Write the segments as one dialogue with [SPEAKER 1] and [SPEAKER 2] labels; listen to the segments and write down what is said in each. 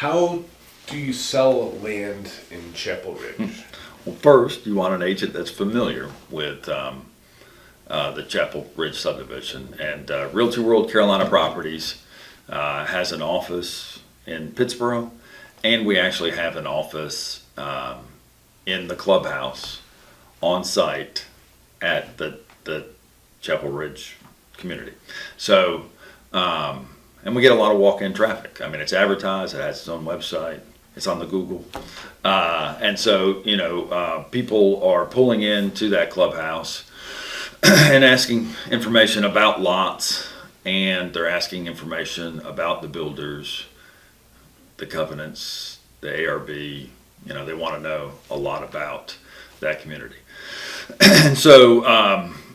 [SPEAKER 1] How do you sell land in Chapel Ridge?
[SPEAKER 2] Well, first, you want an agent that's familiar with the Chapel Ridge subdivision. And Realty World Carolina Properties has an office in Pittsboro, and we actually have an office in the clubhouse on site at the Chapel Ridge community. So, and we get a lot of walk-in traffic. I mean, it's advertised, it has its own website, it's on the Google. And so, people are pulling into that clubhouse and asking information about lots, and they're asking information about the builders, the covenants, the ARB. They want to know a lot about that community. And so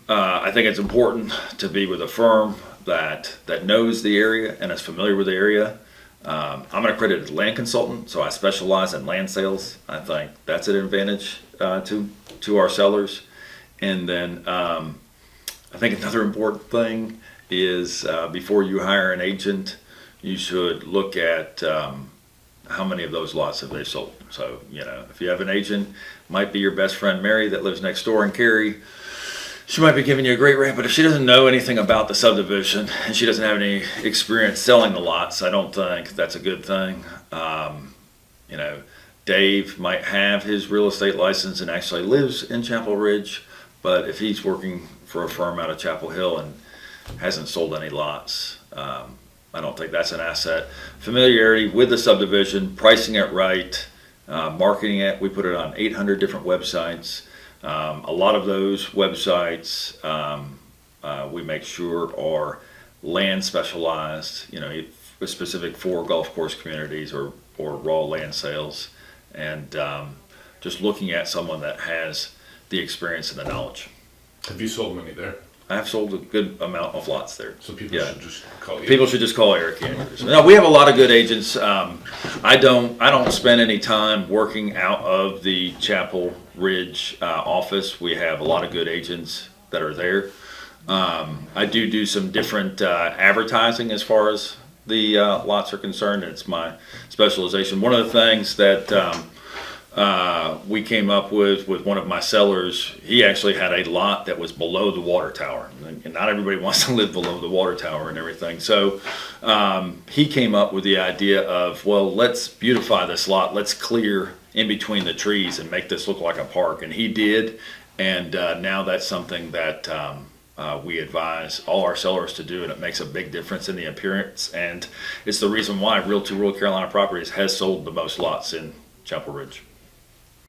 [SPEAKER 2] I think it's important to be with a firm that knows the area and is familiar with the area. I'm an accredited land consultant, so I specialize in land sales. I think that's an advantage to our sellers. And then I think another important thing is before you hire an agent, you should look at how many of those lots have they sold. So, if you have an agent, might be your best friend Mary that lives next door in Cary. She might be giving you a great rate, but if she doesn't know anything about the subdivision and she doesn't have any experience selling the lots, I don't think that's a good thing. Dave might have his real estate license and actually lives in Chapel Ridge, but if he's working for a firm out of Chapel Hill and hasn't sold any lots, I don't think that's an asset. Familiarity with the subdivision, pricing it right, marketing it. We put it on 800 different websites. A lot of those websites we make sure are land specialized, specific for golf course communities or raw land sales, and just looking at someone that has the experience and the knowledge.
[SPEAKER 1] Have you sold many there?
[SPEAKER 2] I've sold a good amount of lots there.
[SPEAKER 1] So people should just call you.
[SPEAKER 2] People should just call Eric Andrews. No, we have a lot of good agents. I don't spend any time working out of the Chapel Ridge office. We have a lot of good agents that are there. I do some different advertising as far as the lots are concerned. It's my specialization. One of the things that we came up with one of my sellers, he actually had a lot that was below the water tower, and not everybody wants to live below the water tower and everything. So he came up with the idea of, well, let's beautify this lot, let's clear in between the trees and make this look like a park, and he did. And now that's something that we advise all our sellers to do, and it makes a big difference in the appearance, and it's the reason why Realty World Carolina Properties has sold the most lots in Chapel Ridge.